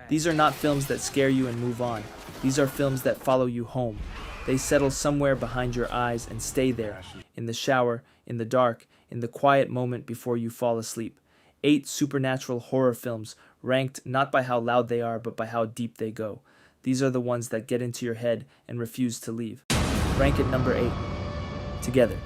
These are not films that scare you and move on. These are films that follow you home. They settle somewhere behind your eyes and stay there, in the shower, in the dark, in the quiet moment before you fall asleep. 8 supernatural horror films, ranked not by how loud they are, but by how deep they go. These are the ones that get into your head and refuse to leave. Rank at number 8. Together.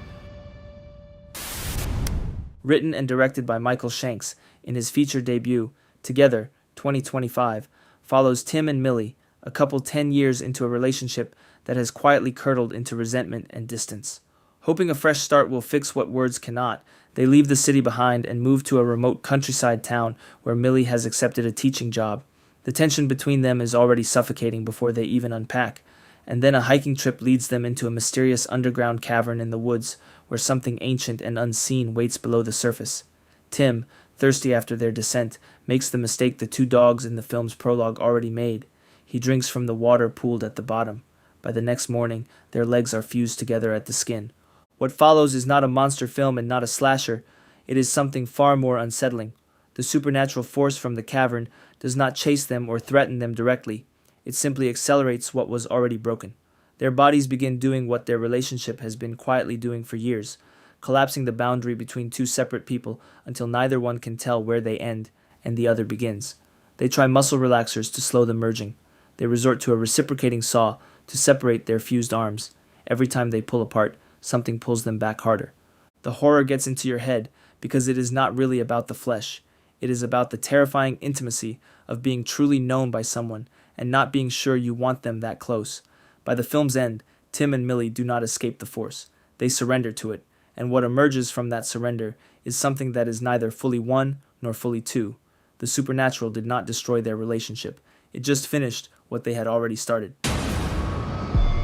Written and directed by Michael Shanks, in his feature debut, Together, 2025, follows Tim and Millie, a couple 10 years into a relationship that has quietly curdled into resentment and distance. Hoping a fresh start will fix what words cannot, they leave the city behind and move to a remote countryside town where Millie has accepted a teaching job. The tension between them is already suffocating before they even unpack, and then a hiking trip leads them into a mysterious underground cavern in the woods where something ancient and unseen waits below the surface. Tim, thirsty after their descent, makes the mistake the 2 dogs in the film's prologue already made. He drinks from the water pooled at the bottom. By the next morning, their legs are fused together at the skin. What follows is not a monster film and not a slasher. It is something far more unsettling. The supernatural force from the cavern does not chase them or threaten them directly. It simply accelerates what was already broken. Their bodies begin doing what their relationship has been quietly doing for years, collapsing the boundary between 2 separate people until neither one can tell where they end and the other begins. They try muscle relaxers to slow the merging. They resort to a reciprocating saw to separate their fused arms. Every time they pull apart, something pulls them back harder. The horror gets into your head because it is not really about the flesh. It is about the terrifying intimacy of being truly known by someone and not being sure you want them that close. By the film's end, Tim and Millie do not escape the force. They surrender to it, and what emerges from that surrender is something that is neither fully 1 nor fully 2. The supernatural did not destroy their relationship. It just finished what they had already started.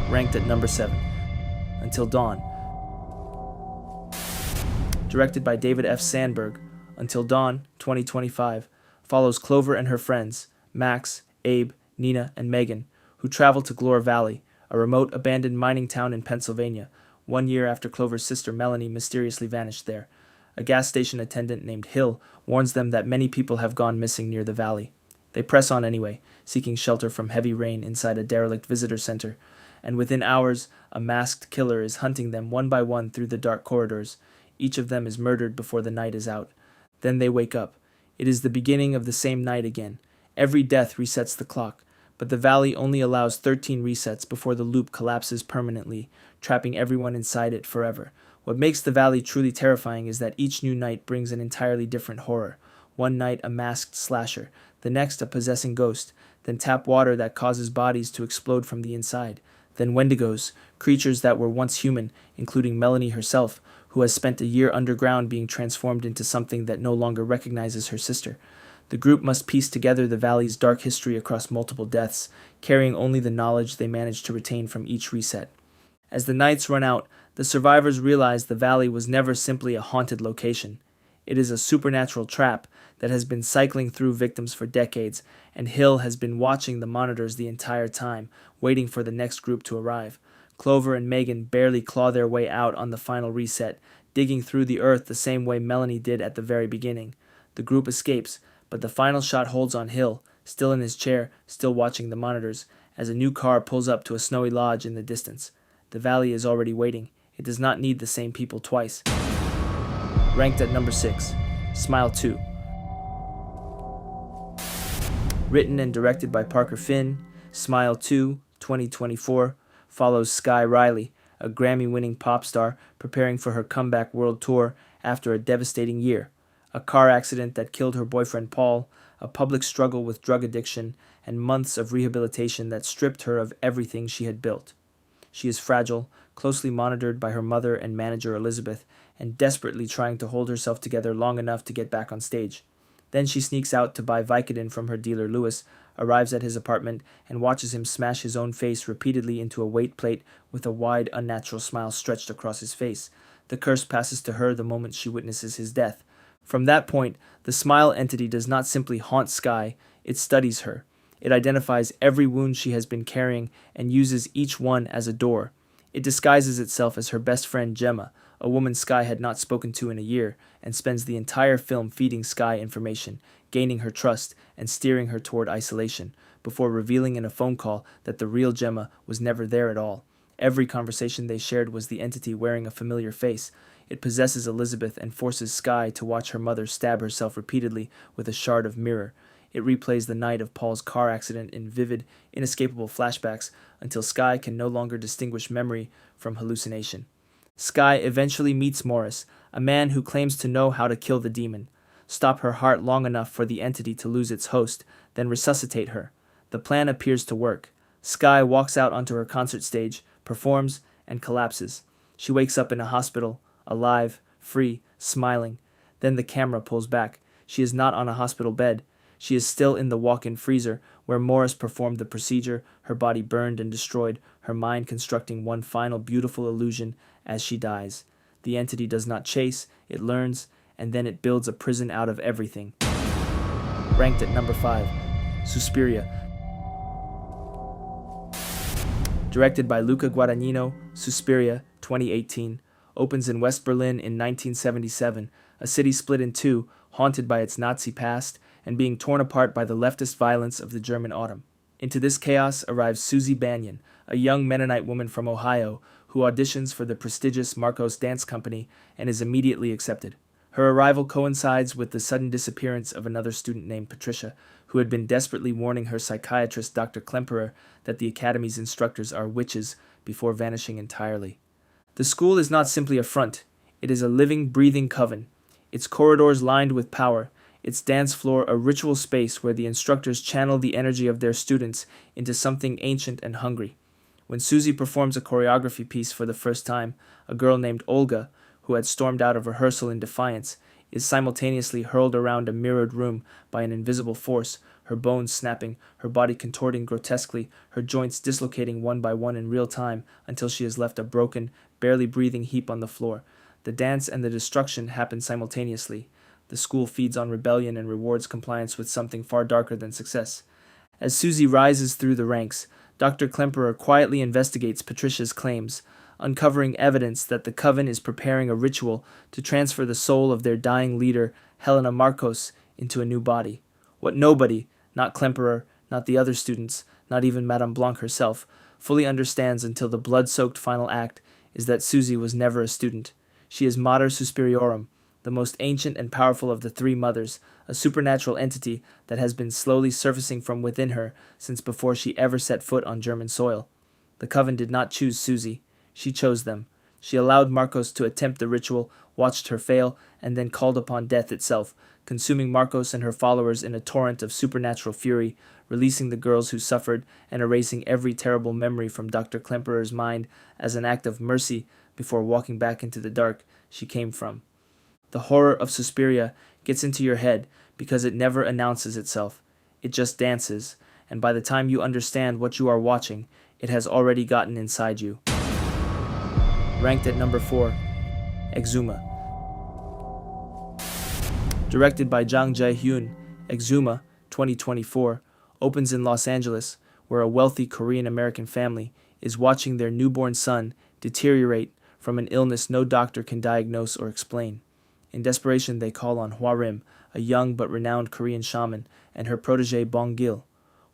Ranked at number 7. Until Dawn. Directed by David F. Sandberg, Until Dawn, 2025, follows Clover and her friends, Max, Abe, Nina, and Megan, who travel to Glore Valley, a remote abandoned mining town in Pennsylvania, 1 year after Clover's sister Melanie mysteriously vanished there. A gas station attendant named Hill warns them that many people have gone missing near the valley. They press on anyway, seeking shelter from heavy rain inside a derelict visitor center, and within hours, a masked killer is hunting them one by one through the dark corridors. Each of them is murdered before the night is out. Then they wake up. It is the beginning of the same night again. Every death resets the clock, but the valley only allows 13 resets before the loop collapses permanently, trapping everyone inside it forever. What makes the valley truly terrifying is that each new night brings an entirely different horror. One night a masked slasher, the next a possessing ghost, then tap water that causes bodies to explode from the inside, then wendigos, creatures that were once human, including Melanie herself, who has spent a year underground being transformed into something that no longer recognizes her sister. The group must piece together the valley's dark history across multiple deaths, carrying only the knowledge they managed to retain from each reset. As the nights run out, the survivors realize the valley was never simply a haunted location. It is a supernatural trap that has been cycling through victims for decades, and Hill has been watching the monitors the entire time, waiting for the next group to arrive. Clover and Megan barely claw their way out on the final reset, digging through the earth the same way Melanie did at the very beginning. The group escapes, but the final shot holds on Hill, still in his chair, still watching the monitors, as a new car pulls up to a snowy lodge in the distance. The valley is already waiting. It does not need the same people twice. Ranked at number 6, Smile 2. Written and directed by Parker Finn, Smile 2, 2024, follows Sky Riley, a Grammy-winning pop star preparing for her comeback world tour after a devastating year. A car accident that killed her boyfriend Paul, a public struggle with drug addiction, and months of rehabilitation that stripped her of everything she had built. She is fragile, closely monitored by her mother and manager Elizabeth, and desperately trying to hold herself together long enough to get back on stage. Then she sneaks out to buy Vicodin from her dealer Lewis, arrives at his apartment, and watches him smash his own face repeatedly into a weight plate with a wide, unnatural smile stretched across his face. The curse passes to her the moment she witnesses his death. From that point, the smile entity does not simply haunt Sky, it studies her. It identifies every wound she has been carrying and uses each one as a door. It disguises itself as her best friend Gemma, a woman Sky had not spoken to in a year, and spends the entire film feeding Sky information, gaining her trust, and steering her toward isolation, before revealing in a phone call that the real Gemma was never there at all. Every conversation they shared was the entity wearing a familiar face. It possesses Elizabeth and forces Sky to watch her mother stab herself repeatedly with a shard of mirror. It replays the night of Paul's car accident in vivid, inescapable flashbacks until Sky can no longer distinguish memory from hallucination. Sky eventually meets Morris, a man who claims to know how to kill the demon, stop her heart long enough for the entity to lose its host, then resuscitate her. The plan appears to work. Sky walks out onto her concert stage, performs, and collapses. She wakes up in a hospital, alive, free, smiling. Then the camera pulls back. She is not on a hospital bed. She is still in the walk-in freezer where Morris performed the procedure, her body burned and destroyed, her mind constructing one final beautiful illusion as she dies. The entity does not chase, it learns, and then it builds a prison out of everything. Ranked at number 5, Suspiria. Directed by Luca Guadagnino, Suspiria, 2018, opens in West Berlin in 1977, a city split in two, haunted by its Nazi past, and being torn apart by the leftist violence of the German autumn. Into this chaos arrives Susie Banyan, a young Mennonite woman from Ohio who auditions for the prestigious Marcos Dance Company and is immediately accepted. Her arrival coincides with the sudden disappearance of another student named Patricia, who had been desperately warning her psychiatrist Dr. Klemperer that the academy's instructors are witches before vanishing entirely. The school is not simply a front, it is a living, breathing coven. Its corridors lined with power, its dance floor a ritual space where the instructors channel the energy of their students into something ancient and hungry. When Susie performs a choreography piece for the first time, a girl named Olga, who had stormed out of rehearsal in defiance, is simultaneously hurled around a mirrored room by an invisible force, her bones snapping, her body contorting grotesquely, her joints dislocating one by one in real time until she is left a broken, barely breathing heap on the floor. The dance and the destruction happen simultaneously. The school feeds on rebellion and rewards compliance with something far darker than success. As Susie rises through the ranks, Dr. Klemperer quietly investigates Patricia's claims, uncovering evidence that the coven is preparing a ritual to transfer the soul of their dying leader, Helena Marcos, into a new body. What nobody, not Klemperer, not the other students, not even Madame Blanc herself, fully understands until the blood-soaked final act is that Susie was never a student. She is Mater Superiorum, the most ancient and powerful of the three mothers, a supernatural entity that has been slowly surfacing from within her since before she ever set foot on German soil. The coven did not choose Susie. She chose them. She allowed Marcos to attempt the ritual, watched her fail, and then called upon death itself, consuming Marcos and her followers in a torrent of supernatural fury, releasing the girls who suffered and erasing every terrible memory from Dr. Klemperer's mind as an act of mercy before walking back into the dark she came from. The horror of Suspiria gets into your head because it never announces itself. It just dances, and by the time you understand what you are watching, it has already gotten inside you. Ranked at number 4, Exuma. Directed by Jang Jae-hyun, Exuma, 2024, opens in Los Angeles, where a wealthy Korean-American family is watching their newborn son deteriorate from an illness no doctor can diagnose or explain. In desperation, they call on Hwa-rim, a young but renowned Korean shaman, and her protege Bong-gil.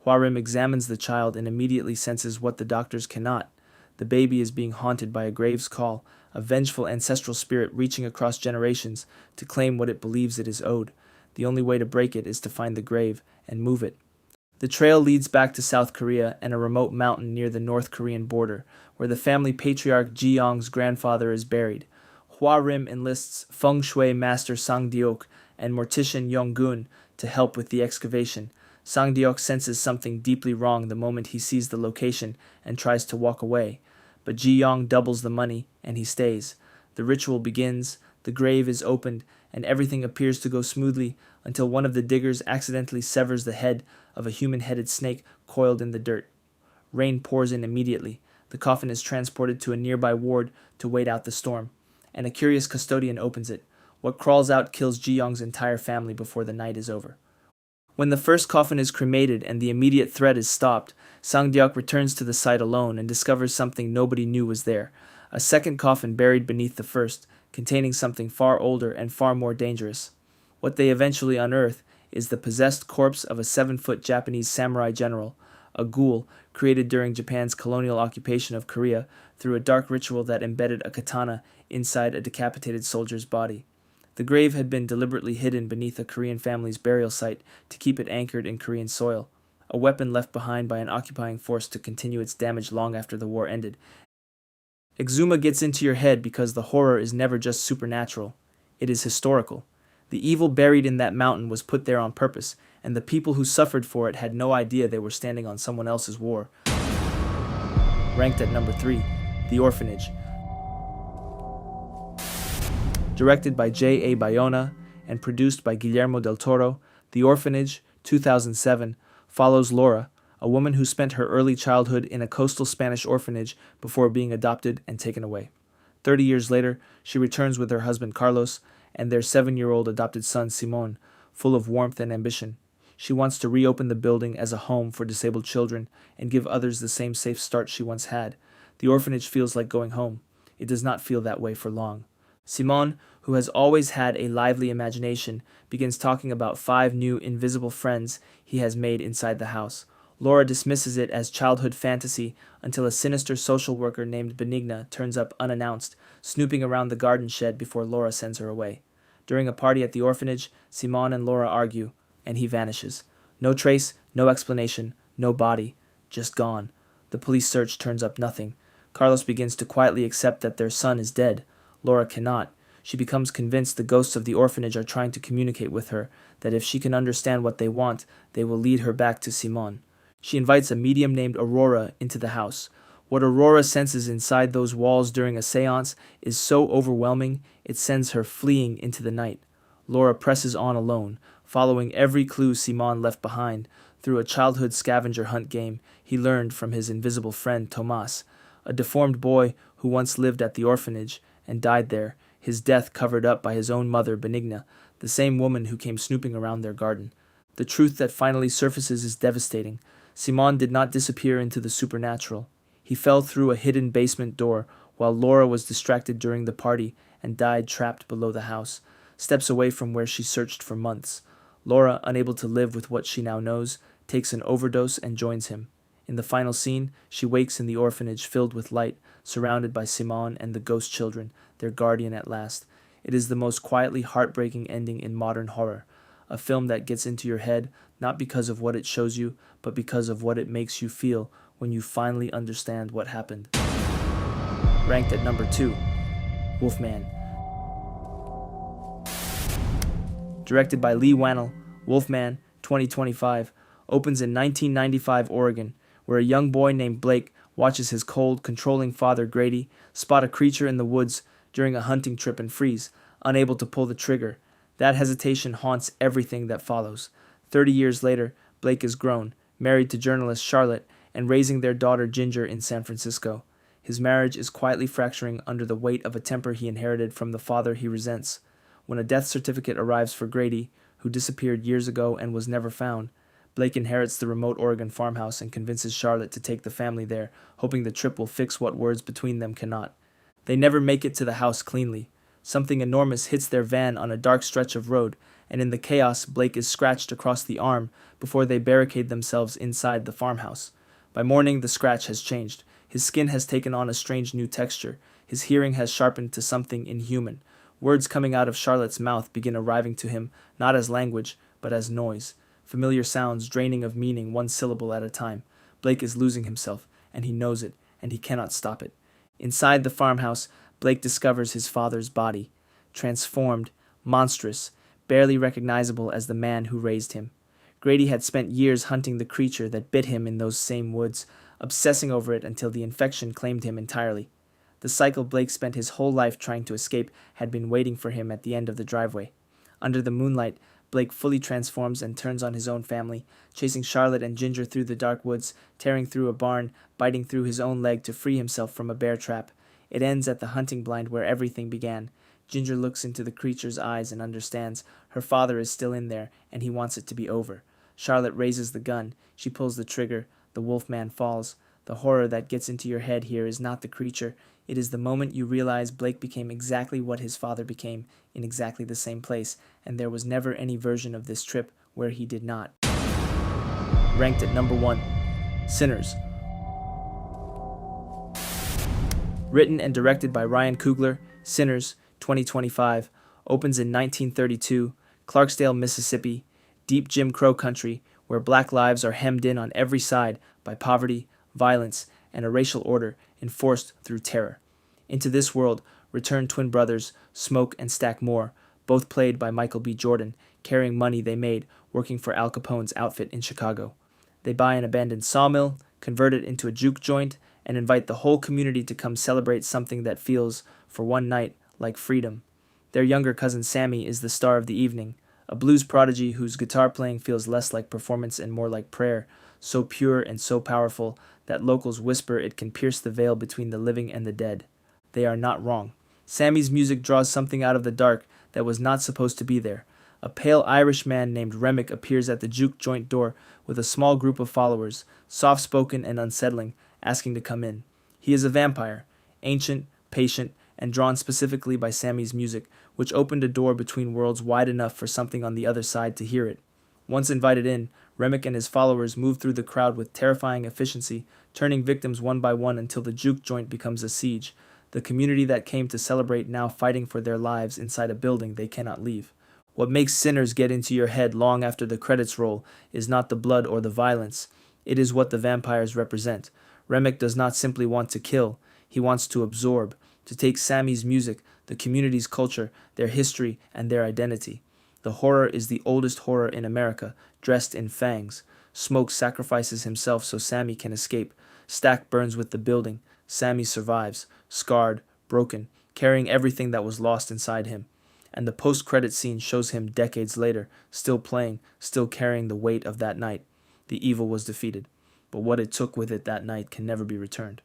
Hwa-rim examines the child and immediately senses what the doctors cannot. The baby is being haunted by a grave's call, a vengeful ancestral spirit reaching across generations to claim what it believes it is owed. The only way to break it is to find the grave and move it. The trail leads back to South Korea and a remote mountain near the North Korean border, where the family patriarch Ji-young's grandfather is buried. Hwa-rim enlists feng shui master Sang-deok and mortician Yong-gun to help with the excavation. Sang-deok senses something deeply wrong the moment he sees the location and tries to walk away, but Ji-young doubles the money and he stays. The ritual begins, the grave is opened, and everything appears to go smoothly until one of the diggers accidentally severs the head of a human-headed snake coiled in the dirt. Rain pours in immediately. The coffin is transported to a nearby ward to wait out the storm, and a curious custodian opens it. What crawls out kills Ji-young's entire family before the night is over. When the first coffin is cremated and the immediate threat is stopped, Sang-deok returns to the site alone and discovers something nobody knew was there. A second coffin buried beneath the first, containing something far older and far more dangerous. What they eventually unearth is the possessed corpse of a 7-foot Japanese samurai general, a ghoul created during Japan's colonial occupation of Korea through a dark ritual that embedded a katana inside a decapitated soldier's body. The grave had been deliberately hidden beneath a Korean family's burial site to keep it anchored in Korean soil, a weapon left behind by an occupying force to continue its damage long after the war ended. Exuma gets into your head because the horror is never just supernatural, it is historical. The evil buried in that mountain was put there on purpose, and the people who suffered for it had no idea they were standing on someone else's war. Ranked at number 3, The Orphanage. Directed by J.A. Bayona and produced by Guillermo del Toro, The Orphanage, 2007, follows Laura, a woman who spent her early childhood in a coastal Spanish orphanage before being adopted and taken away. 30 years later, she returns with her husband Carlos and their 7-year-old adopted son Simon, full of warmth and ambition. She wants to reopen the building as a home for disabled children and give others the same safe start she once had. The orphanage feels like going home. It does not feel that way for long. Simon, who has always had a lively imagination, begins talking about 5 new invisible friends he has made inside the house. Laura dismisses it as childhood fantasy until a sinister social worker named Benigna turns up unannounced, snooping around the garden shed before Laura sends her away. During a party at the orphanage, Simon and Laura argue, and he vanishes. No trace, no explanation, no body, just gone. The police search turns up nothing. Carlos begins to quietly accept that their son is dead. Laura cannot. She becomes convinced the ghosts of the orphanage are trying to communicate with her, that if she can understand what they want, they will lead her back to Simon. She invites a medium named Aurora into the house. What Aurora senses inside those walls during a seance is so overwhelming, it sends her fleeing into the night. Laura presses on alone, following every clue Simon left behind. Through a childhood scavenger hunt game he learned from his invisible friend Tomas, a deformed boy who once lived at the orphanage and died there, his death covered up by his own mother Benigna, the same woman who came snooping around their garden. The truth that finally surfaces is devastating. Simon did not disappear into the supernatural. He fell through a hidden basement door while Laura was distracted during the party and died trapped below the house, steps away from where she searched for months. Laura, unable to live with what she now knows, takes an overdose and joins him. In the final scene, she wakes in the orphanage filled with light, surrounded by Simon and the ghost children, their guardian at last. It is the most quietly heartbreaking ending in modern horror, a film that gets into your head not because of what it shows you, but because of what it makes you feel when you finally understand what happened. Ranked at number 2, Wolfman. Directed by Lee Wannell, Wolfman, 2025, opens in 1995 Oregon, where a young boy named Blake watches his cold, controlling father Grady spot a creature in the woods during a hunting trip and freeze, unable to pull the trigger. That hesitation haunts everything that follows. 30 years later, Blake is grown, married to journalist Charlotte, and raising their daughter Ginger in San Francisco. His marriage is quietly fracturing under the weight of a temper he inherited from the father he resents. When a death certificate arrives for Grady, who disappeared years ago and was never found, Blake inherits the remote Oregon farmhouse and convinces Charlotte to take the family there, hoping the trip will fix what words between them cannot. They never make it to the house cleanly. Something enormous hits their van on a dark stretch of road, and in the chaos, Blake is scratched across the arm before they barricade themselves inside the farmhouse. By morning, the scratch has changed. His skin has taken on a strange new texture. His hearing has sharpened to something inhuman. Words coming out of Charlotte's mouth begin arriving to him, not as language, but as noise. Familiar sounds draining of meaning one syllable at a time. Blake is losing himself, and he knows it, and he cannot stop it. Inside the farmhouse, Blake discovers his father's body, transformed, monstrous, barely recognizable as the man who raised him. Grady had spent years hunting the creature that bit him in those same woods, obsessing over it until the infection claimed him entirely. The cycle Blake spent his whole life trying to escape had been waiting for him at the end of the driveway. Under the moonlight, Blake fully transforms and turns on his own family, chasing Charlotte and Ginger through the dark woods, tearing through a barn, biting through his own leg to free himself from a bear trap. It ends at the hunting blind where everything began. Ginger looks into the creature's eyes and understands her father is still in there, and he wants it to be over. Charlotte raises the gun. She pulls the trigger. The wolf man falls. The The horror that gets into your head here is not the creature. It is the moment you realize Blake became exactly what his father became in exactly the same place, and there was never any version of this trip where he did not. Ranked at number 1, Sinners. Written and directed by Ryan Coogler, Sinners, 2025, opens in 1932, Clarksdale, Mississippi, deep Jim Crow country where black lives are hemmed in on every side by poverty, violence, and a racial order enforced through terror. Into this world return twin brothers Smoke and Stack Moore, both played by Michael B. Jordan, carrying money they made working for Al Capone's outfit in Chicago. They buy an abandoned sawmill, convert it into a juke joint, and invite the whole community to come celebrate something that feels, for one night, like freedom. Their younger cousin Sammy is the star of the evening, a blues prodigy whose guitar playing feels less like performance and more like prayer, so pure and so powerful that locals whisper it can pierce the veil between the living and the dead. They are not wrong. Sammy's music draws something out of the dark that was not supposed to be there. A pale Irish man named Remick appears at the juke joint door with a small group of followers, soft-spoken and unsettling, asking to come in. He is a vampire, ancient, patient, and drawn specifically by Sammy's music, which opened a door between worlds wide enough for something on the other side to hear it. Once invited in, Remick and his followers move through the crowd with terrifying efficiency, turning victims one by one until the juke joint becomes a siege, the community that came to celebrate now fighting for their lives inside a building they cannot leave. What makes Sinners get into your head long after the credits roll is not the blood or the violence. It is what the vampires represent. Remick does not simply want to kill, he wants to absorb, to take Sammy's music, the community's culture, their history, and their identity. The horror is the oldest horror in America, dressed in fangs. Smoke sacrifices himself so Sammy can escape. Stack burns with the building. Sammy survives, scarred, broken, carrying everything that was lost inside him. And the post-credit scene shows him decades later, still playing, still carrying the weight of that night. The evil was defeated, but what it took with it that night can never be returned.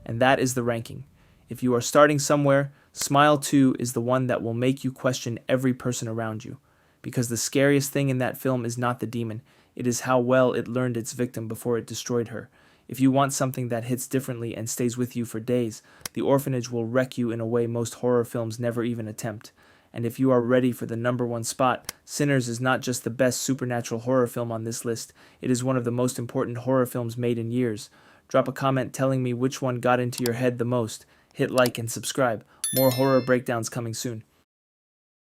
And that is the ranking. If you are starting somewhere, Smile 2 is the one that will make you question every person around you. Because the scariest thing in that film is not the demon, it is how well it learned its victim before it destroyed her. If you want something that hits differently and stays with you for days, The Orphanage will wreck you in a way most horror films never even attempt. And if you are ready for the number 1 spot, Sinners is not just the best supernatural horror film on this list, it is one of the most important horror films made in years. Drop a comment telling me which one got into your head the most. Hit like and subscribe. More horror breakdowns coming soon.